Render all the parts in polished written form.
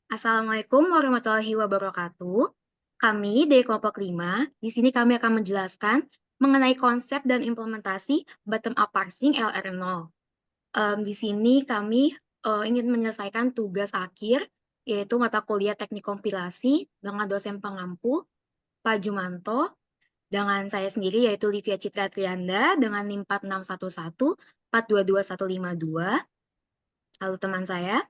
Assalamualaikum warahmatullahi wabarakatuh. Kami dari kelompok 5, di sini kami akan menjelaskan mengenai konsep dan implementasi bottom-up parsing LR0. Di sini kami ingin menyelesaikan tugas akhir, yaitu mata kuliah teknik kompilasi dengan dosen pengampu, Pak Jumanto, dengan saya sendiri yaitu Livia Citra Trianda dengan NIM 4611 422152. Lalu teman saya.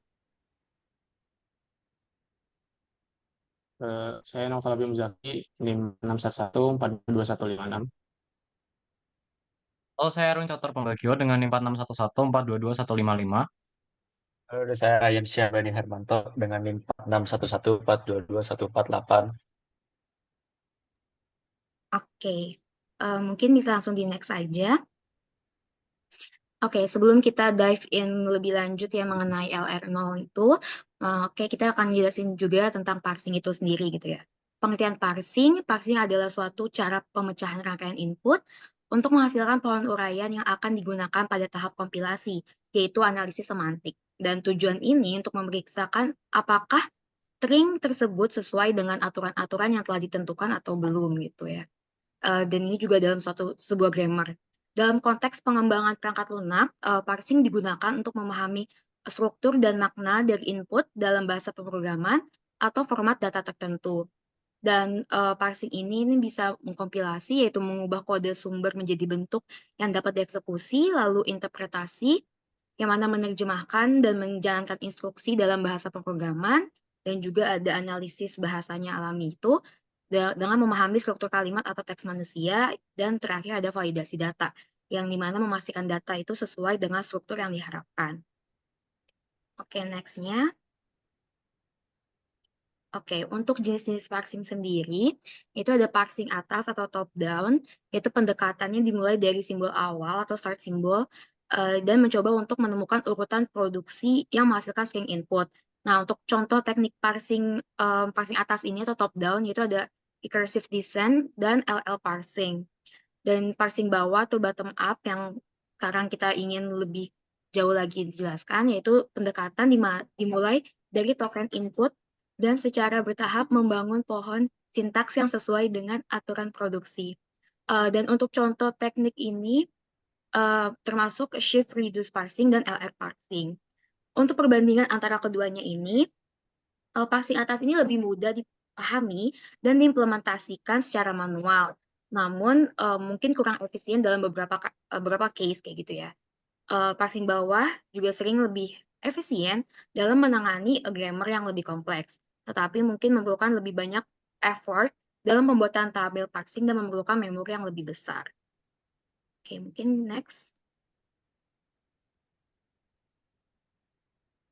Saya Novel Abi Muzaki, NIM 611 422 156. Oh, saya Erwin Catur Pembagio dengan NIM 4611 422 155. Halo, ada saya Ryan Syahbani Hermanto dengan NIM 4611 422 1488. Oke, mungkin bisa langsung di next aja. Oke, sebelum kita dive in lebih lanjut ya mengenai LR0 itu, oke kita akan jelasin juga tentang parsing itu sendiri gitu ya. Pengertian parsing adalah suatu cara pemecahan rangkaian input untuk menghasilkan pohon uraian yang akan digunakan pada tahap kompilasi, yaitu analisis semantik. Dan tujuan ini untuk memeriksakan apakah string tersebut sesuai dengan aturan-aturan yang telah ditentukan atau belum gitu ya. Dan ini juga dalam sebuah grammar. Dalam konteks pengembangan perangkat lunak, parsing digunakan untuk memahami struktur dan makna dari input dalam bahasa pemrograman atau format data tertentu. Dan parsing ini bisa mengkompilasi, yaitu mengubah kode sumber menjadi bentuk yang dapat dieksekusi, lalu interpretasi, yang mana menerjemahkan dan menjalankan instruksi dalam bahasa pemrograman, dan juga ada analisis bahasanya alami itu, dengan memahami struktur kalimat atau teks manusia, dan terakhir ada validasi data, yang dimana memastikan data itu sesuai dengan struktur yang diharapkan. Oke, next-nya. Oke, untuk jenis-jenis parsing sendiri, itu ada parsing atas atau top down, yaitu pendekatannya dimulai dari simbol awal atau start symbol, dan mencoba untuk menemukan urutan produksi yang menghasilkan string input. Nah, untuk contoh teknik parsing parsing atas ini atau top down, yaitu ada recursive descent dan LL parsing. Dan parsing bawah atau bottom up yang sekarang kita ingin lebih jauh lagi dijelaskan, yaitu pendekatan dimulai dari token input dan secara bertahap membangun pohon sintaks yang sesuai dengan aturan produksi. Dan untuk contoh teknik ini termasuk shift reduce parsing dan LR parsing. Untuk perbandingan antara keduanya ini, parsing atas ini lebih mudah dipahami dan diimplementasikan secara manual. Namun mungkin kurang efisien dalam beberapa case kayak gitu ya. Parsing bawah juga sering lebih efisien dalam menangani grammar yang lebih kompleks, tetapi mungkin memerlukan lebih banyak effort dalam pembuatan tabel parsing dan memerlukan memori yang lebih besar. Oke, mungkin next.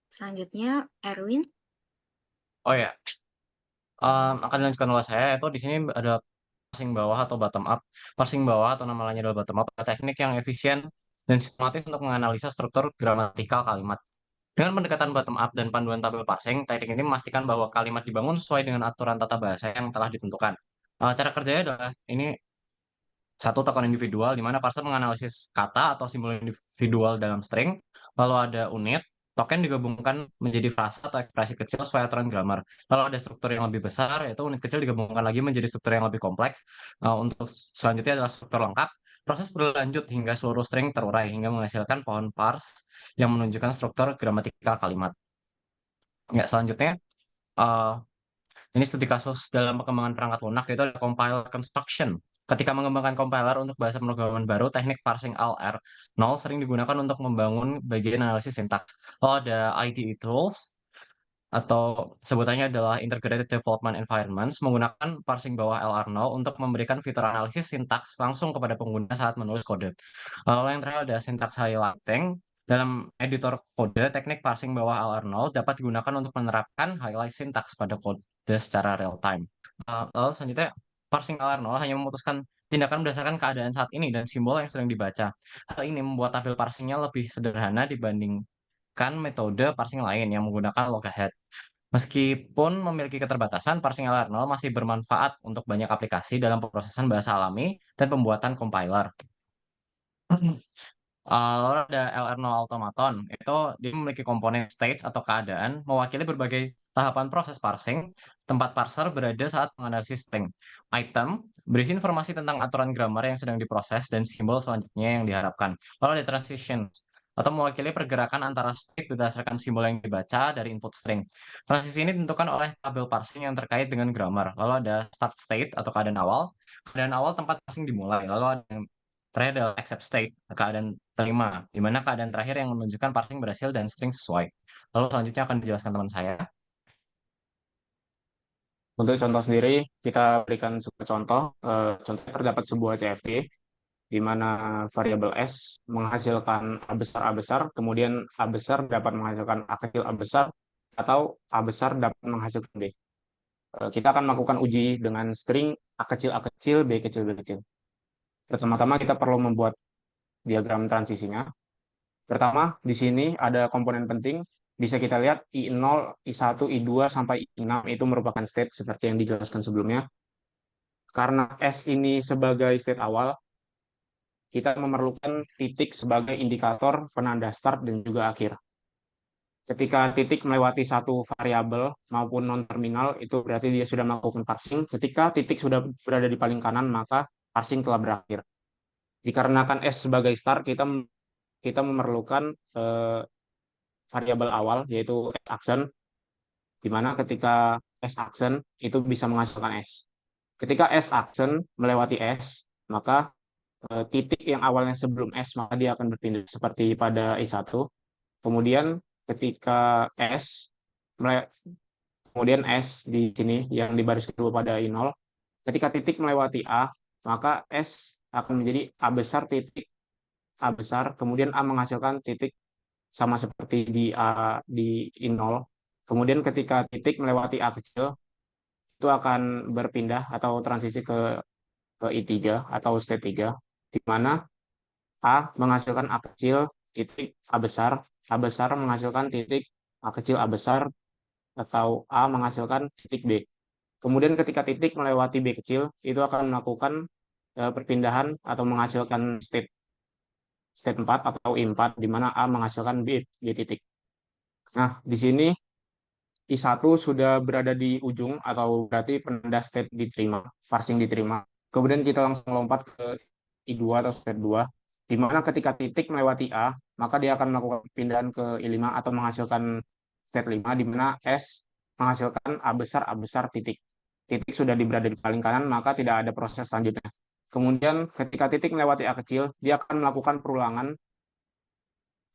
Selanjutnya, Erwin. Oh ya, akan dilanjutkan oleh saya. Itu di sini ada parsing bawah atau bottom up. Parsing bawah atau nama lainnya adalah bottom up, teknik yang efisien dan sistematis untuk menganalisa struktur gramatikal kalimat. Dengan pendekatan bottom up dan panduan tabel parsing, teknik ini memastikan bahwa kalimat dibangun sesuai dengan aturan tata bahasa yang telah ditentukan. Cara kerjanya adalah ini satu token individual, di mana parser menganalisis kata atau simbol individual dalam string, lalu ada unit, token digabungkan menjadi frasa atau ekspresi kecil sesuai aturan grammar. Lalu ada struktur yang lebih besar, yaitu unit kecil digabungkan lagi menjadi struktur yang lebih kompleks. Untuk selanjutnya adalah struktur lengkap. Proses berlanjut hingga seluruh string terurai, hingga menghasilkan pohon parse yang menunjukkan struktur gramatikal kalimat. Ya, selanjutnya, uh, ini studi kasus dalam pengembangan perangkat lunak, yaitu ada compiler construction. Ketika mengembangkan compiler untuk bahasa pemrograman baru, teknik parsing LR0 sering digunakan untuk membangun bagian analisis sintaks. Lalu ada IDE tools, atau sebutannya adalah Integrated Development Environments, menggunakan parsing bawah LR0 untuk memberikan fitur analisis sintaks langsung kepada pengguna saat menulis kode. Lalu yang terakhir ada syntax highlighting. Dalam editor kode, teknik parsing bawah LR0 dapat digunakan untuk menerapkan highlight sintaks pada kode secara real time. Lalu selanjutnya, parsing LR0 hanya memutuskan tindakan berdasarkan keadaan saat ini dan simbol yang sedang dibaca. Hal ini membuat tabel parsingnya lebih sederhana dibandingkan metode parsing lain yang menggunakan logahead. Meskipun memiliki keterbatasan, parsing LR0 masih bermanfaat untuk banyak aplikasi dalam pemrosesan bahasa alami dan pembuatan compiler. Lalu ada LR0 automaton, itu dia memiliki komponen stage atau keadaan mewakili berbagai tahapan proses parsing, tempat parser berada saat menganalisis string. Item berisi informasi tentang aturan grammar yang sedang diproses dan simbol selanjutnya yang diharapkan. Lalu ada transition atau mewakili pergerakan antara state berdasarkan simbol yang dibaca dari input string. Transisi ini ditentukan oleh tabel parsing yang terkait dengan grammar. Lalu ada start state atau keadaan awal. Keadaan awal tempat parsing dimulai. Lalu ada yang terakhir adalah accept state, keadaan terima, di mana keadaan terakhir yang menunjukkan parsing berhasil dan string sesuai. Lalu selanjutnya akan dijelaskan teman saya. Untuk contoh sendiri, kita berikan sebuah contoh. Contohnya terdapat sebuah CFG, di mana variabel S menghasilkan A besar, kemudian A besar dapat menghasilkan A kecil A besar, atau A besar dapat menghasilkan B. Kita akan melakukan uji dengan string A kecil, B kecil, B kecil. Pertama-tama kita perlu membuat diagram transisinya. Pertama, di sini ada komponen penting. Bisa kita lihat I0, I1, I2, sampai I6 itu merupakan state seperti yang dijelaskan sebelumnya. Karena S ini sebagai state awal, kita memerlukan titik sebagai indikator penanda start dan juga akhir. Ketika titik melewati satu variabel maupun non-terminal, itu berarti dia sudah melakukan parsing. Ketika titik sudah berada di paling kanan, maka parsing telah berakhir. Dikarenakan S sebagai start, kita memerlukan variabel awal, yaitu S action, di mana ketika S action itu bisa menghasilkan S. Ketika S action melewati S, maka titik yang awalnya sebelum S, maka dia akan berpindah seperti pada I1. Kemudian ketika kemudian S di sini yang di baris kedua pada I0, ketika titik melewati A, maka S akan menjadi A besar titik A besar, kemudian A menghasilkan titik sama seperti di I0. Kemudian ketika titik melewati A kecil, itu akan berpindah atau transisi ke I3 atau state 3, di mana A menghasilkan A kecil, titik A besar menghasilkan titik A kecil A besar, atau A menghasilkan titik B. Kemudian ketika titik melewati B kecil, itu akan melakukan perpindahan atau menghasilkan state 4 atau I4, di mana A menghasilkan B titik. Nah, di sini I1 sudah berada di ujung atau berarti penanda state diterima, parsing diterima. Kemudian kita langsung lompat ke I2 atau state 2, di mana ketika titik melewati A, maka dia akan melakukan pindahan ke I5 atau menghasilkan state 5, di mana S menghasilkan A besar titik. Titik sudah berada di paling kanan, maka tidak ada proses selanjutnya. Kemudian ketika titik melewati A kecil, dia akan melakukan perulangan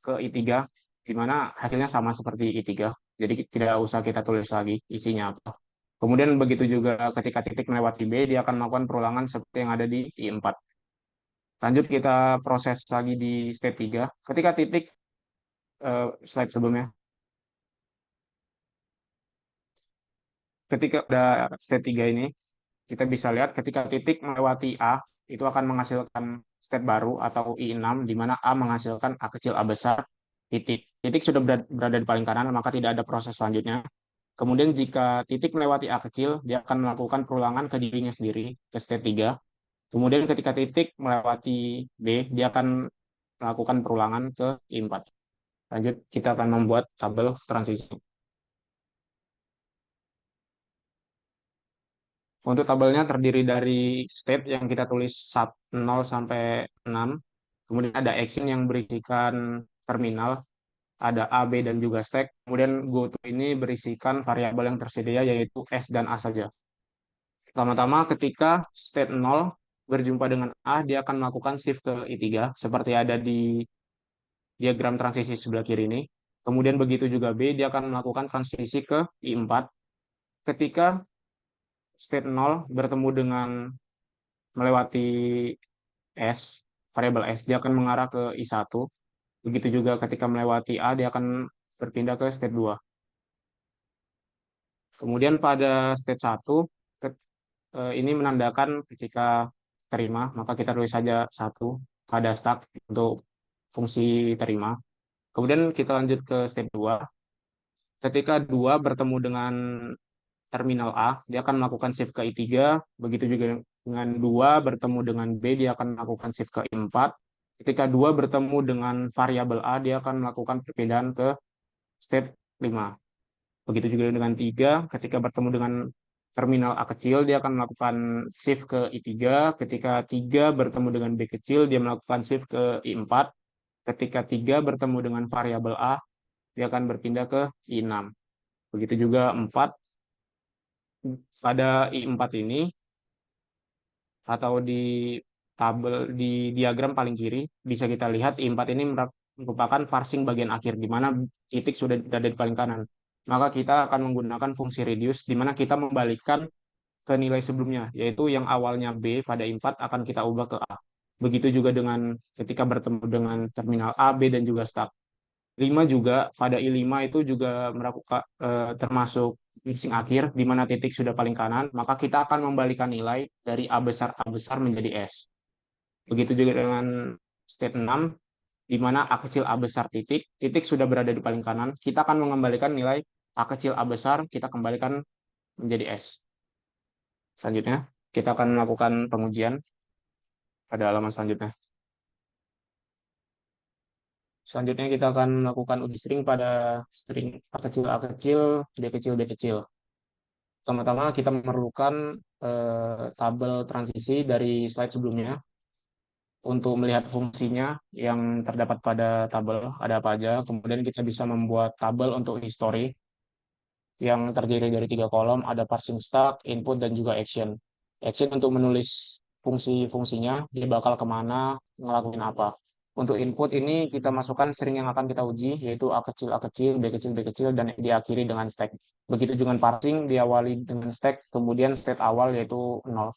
ke I3, di mana hasilnya sama seperti I3. Jadi tidak usah kita tulis lagi isinya apa. Kemudian begitu juga ketika titik melewati B, dia akan melakukan perulangan seperti yang ada di I4. Lanjut kita proses lagi di state 3. Ketika titik, slide sebelumnya. Ketika ada state 3 ini, kita bisa lihat ketika titik melewati A, itu akan menghasilkan step baru atau I6, di mana A menghasilkan A kecil A besar, titik. Titik sudah berada di paling kanan, maka tidak ada proses selanjutnya. Kemudian jika titik melewati A kecil, dia akan melakukan perulangan ke dirinya sendiri, ke state 3. Kemudian ketika titik melewati B, dia akan melakukan perulangan ke I4. Lanjut, kita akan membuat tabel transisi. Untuk tabelnya terdiri dari state yang kita tulis 0 sampai 6. Kemudian ada action yang berisikan terminal, ada A, B, dan juga stack. Kemudian goto ini berisikan variabel yang tersedia, yaitu S dan A saja. Pertama-tama ketika state 0 berjumpa dengan A, dia akan melakukan shift ke I3, seperti ada di diagram transisi sebelah kiri ini. Kemudian begitu juga B, dia akan melakukan transisi ke I4. Ketika state 0 bertemu dengan melewati S, variabel S, dia akan mengarah ke I1. Begitu juga ketika melewati A, dia akan berpindah ke state 2. Kemudian pada state 1, ini menandakan ketika terima, maka kita tulis saja 1 pada stack untuk fungsi terima. Kemudian kita lanjut ke step 2. Ketika 2 bertemu dengan terminal A, dia akan melakukan shift ke I3. Begitu juga dengan 2 bertemu dengan B, dia akan melakukan shift ke I4. Ketika 2 bertemu dengan variabel A, dia akan melakukan perpindahan ke state 5. Begitu juga dengan 3, ketika bertemu dengan terminal A kecil, dia akan melakukan shift ke I3. Ketika 3 bertemu dengan B kecil, dia melakukan shift ke I4. Ketika 3 bertemu dengan variabel A, dia akan berpindah ke I6. Begitu juga 4. Pada I4 ini, atau di tabel di diagram paling kiri, bisa kita lihat I4 ini merupakan parsing bagian akhir, di mana titik sudah berada di paling kanan. Maka kita akan menggunakan fungsi reduce, di mana kita membalikkan ke nilai sebelumnya, yaitu yang awalnya B pada I4 akan kita ubah ke A. Begitu juga dengan ketika bertemu dengan terminal A, B, dan juga start. 5 juga, pada I5 itu juga termasuk mixing akhir, di mana titik sudah paling kanan, maka kita akan membalikan nilai dari A besar menjadi S. Begitu juga dengan state 6, di mana A kecil A besar titik sudah berada di paling kanan, kita akan mengembalikan nilai A kecil A besar, kita kembalikan menjadi S. Selanjutnya, kita akan melakukan pengujian pada halaman selanjutnya. Selanjutnya kita akan melakukan uji string pada string A kecil, B kecil, B kecil. Pertama-tama kita memerlukan tabel transisi dari slide sebelumnya untuk melihat fungsinya yang terdapat pada tabel, ada apa aja. Kemudian kita bisa membuat tabel untuk history yang terdiri dari 3 kolom, ada parsing stack, input, dan juga action. Action untuk menulis fungsi-fungsinya, dia bakal kemana, ngelakuin apa. Untuk input ini kita masukkan string yang akan kita uji, yaitu A kecil, B kecil, B kecil, dan diakhiri dengan stack. Begitu juga parsing, diawali dengan stack, kemudian state awal yaitu 0.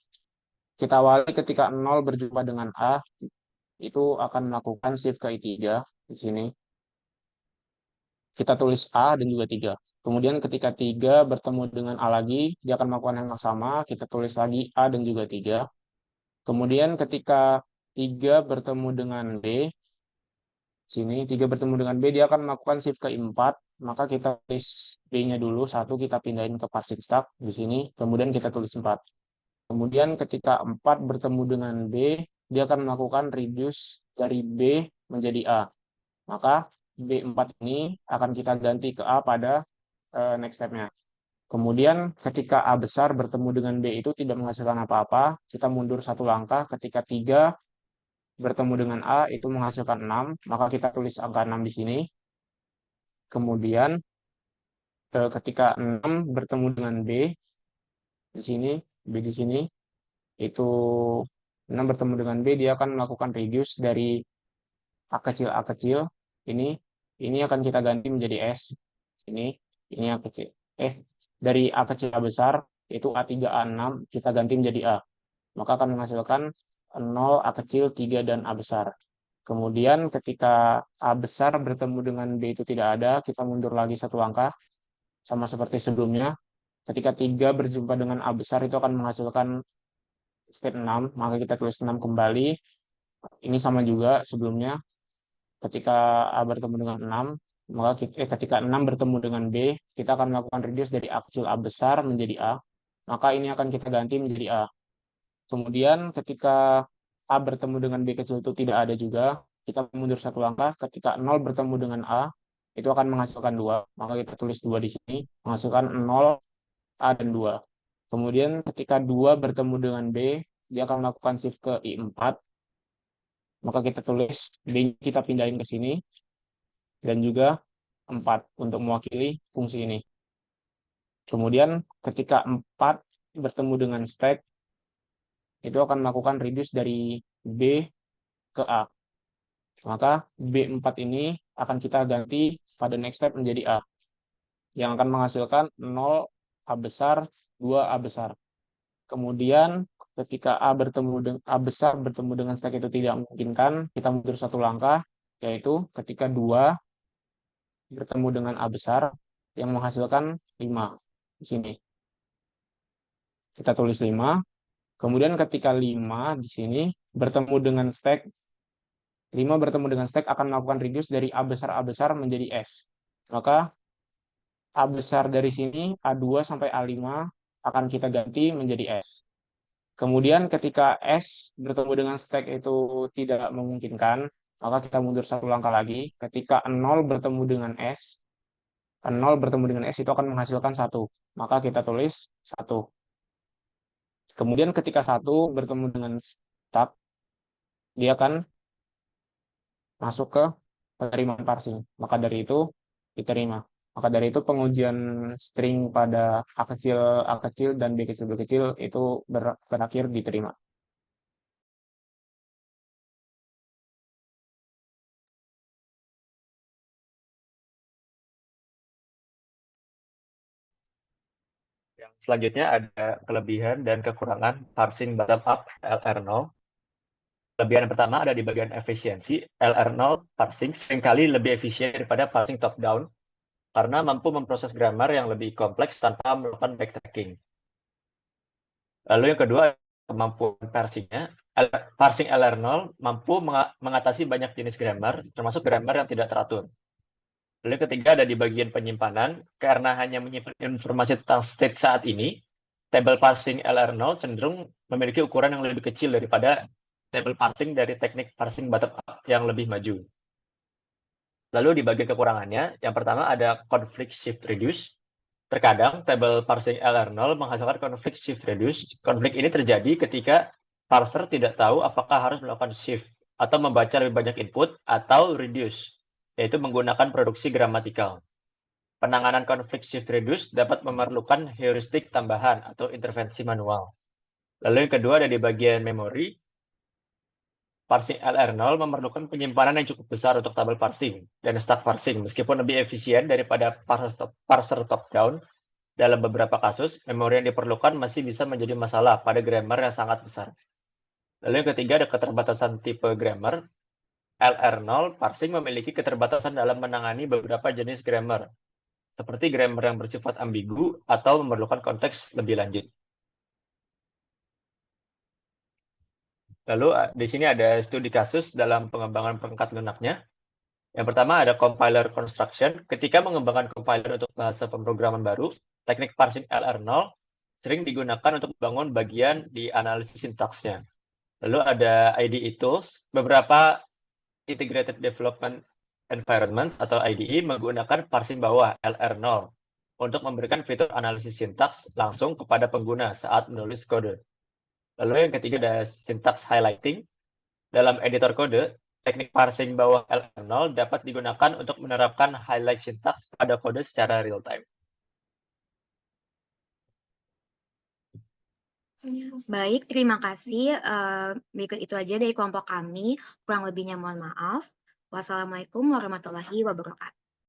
Kita awali ketika 0 berjumpa dengan A, itu akan melakukan shift ke I3 di sini. Kita tulis A dan juga 3. Kemudian ketika 3 bertemu dengan A lagi, dia akan melakukan hal yang sama, kita tulis lagi A dan juga 3. Kemudian ketika 3 bertemu dengan B, sini 3 bertemu dengan B, dia akan melakukan shift ke 4, maka kita tulis B-nya dulu, 1 kita pindahin ke parsing stack di sini, kemudian kita tulis 4. Kemudian ketika 4 bertemu dengan B, dia akan melakukan reduce dari B menjadi A. Maka B4 ini akan kita ganti ke A pada next step-nya. Kemudian ketika A besar bertemu dengan B itu tidak menghasilkan apa-apa, kita mundur satu langkah. Ketika 3 bertemu dengan A itu menghasilkan 6, maka kita tulis angka 6 di sini. Kemudian ketika 6 bertemu dengan B di sini, B di sini, itu 6 bertemu dengan B, dia akan melakukan reduce dari A kecil, ini akan kita ganti menjadi S. Ini A kecil. Dari A kecil A besar, itu A3, A6, kita ganti menjadi A. Maka akan menghasilkan 0, A kecil, 3, dan A besar. Kemudian ketika A besar bertemu dengan B itu tidak ada, kita mundur lagi satu langkah, sama seperti sebelumnya. Ketika 3 berjumpa dengan A besar, itu akan menghasilkan state 6, maka kita tulis 6 kembali. Ini sama juga sebelumnya. Ketika A bertemu dengan 6, maka ketika 6 bertemu dengan B, kita akan melakukan reduce dari A kecil A besar menjadi A. Maka ini akan kita ganti menjadi A. Kemudian ketika A bertemu dengan B kecil itu tidak ada juga, kita mundur satu langkah. Ketika 0 bertemu dengan A, itu akan menghasilkan 2. Maka kita tulis 2 di sini, menghasilkan 0, A, dan 2. Kemudian ketika 2 bertemu dengan B, dia akan melakukan shift ke I4. Maka kita tulis B kita pindahin ke sini, dan juga 4 untuk mewakili fungsi ini. Kemudian ketika 4 bertemu dengan stack, itu akan melakukan reduce dari B ke A. Maka B4 ini akan kita ganti pada next step menjadi A. Yang akan menghasilkan 0 A besar, 2 A besar. Kemudian ketika A besar bertemu dengan stack itu tidak memungkinkan, kita mundur satu langkah, yaitu ketika 2 bertemu dengan A besar yang menghasilkan 5 di sini. Kita tulis 5. Kemudian ketika 5 di sini bertemu dengan stack, 5 bertemu dengan stack akan melakukan reduce dari A besar menjadi S. Maka A besar dari sini, A2 sampai A5 akan kita ganti menjadi S. Kemudian ketika S bertemu dengan stack itu tidak memungkinkan, maka kita mundur satu langkah lagi. Ketika 0 bertemu dengan S, 0 bertemu dengan S itu akan menghasilkan 1. Maka kita tulis 1. Kemudian ketika 1 bertemu dengan stack, dia akan masuk ke penerimaan parsing. Maka dari itu diterima. Maka dari itu pengujian string pada A kecil, dan B kecil itu berakhir diterima. Yang selanjutnya ada kelebihan dan kekurangan parsing bottom-up LR0. Kelebihan pertama ada di bagian efisiensi. LR0 parsing seringkali lebih efisien daripada parsing top-down karena mampu memproses grammar yang lebih kompleks tanpa melakukan backtracking. Lalu yang kedua, kemampuan parsingnya. Parsing LR0 mampu mengatasi banyak jenis grammar, termasuk grammar yang tidak teratur. Lalu yang ketiga ada di bagian penyimpanan. Karena hanya menyimpan informasi tentang state saat ini, table parsing LR0 cenderung memiliki ukuran yang lebih kecil daripada table parsing dari teknik parsing bottom-up yang lebih maju. Lalu di bagian kekurangannya, yang pertama ada conflict shift reduce. Terkadang table parsing LR0 menghasilkan conflict shift reduce. Konflik ini terjadi ketika parser tidak tahu apakah harus melakukan shift atau membaca lebih banyak input atau reduce, yaitu menggunakan produksi gramatikal. Penanganan conflict shift reduce dapat memerlukan heuristik tambahan atau intervensi manual. Lalu yang kedua ada di bagian memori. Parsing LR0 memerlukan penyimpanan yang cukup besar untuk tabel parsing dan stack parsing, meskipun lebih efisien daripada parser top-down. Dalam beberapa kasus, memori yang diperlukan masih bisa menjadi masalah pada grammar yang sangat besar. Lalu yang ketiga ada keterbatasan tipe grammar. LR0 parsing memiliki keterbatasan dalam menangani beberapa jenis grammar, seperti grammar yang bersifat ambigu atau memerlukan konteks lebih lanjut. Lalu di sini ada studi kasus dalam pengembangan perangkat lunaknya. Yang pertama ada compiler construction. Ketika mengembangkan compiler untuk bahasa pemrograman baru, teknik parsing LR0 sering digunakan untuk membangun bagian di analisis sintaksnya. Lalu ada IDE tools. Beberapa integrated development environments atau IDE menggunakan parsing bawah LR0 untuk memberikan fitur analisis sintaks langsung kepada pengguna saat menulis kode. Lalu yang ketiga ada syntax highlighting. Dalam editor kode, teknik parsing bawah LR0 dapat digunakan untuk menerapkan highlight sintaks pada kode secara real-time. Baik, terima kasih. Berikut itu aja dari kelompok kami. Kurang lebihnya mohon maaf. Wassalamualaikum warahmatullahi wabarakatuh.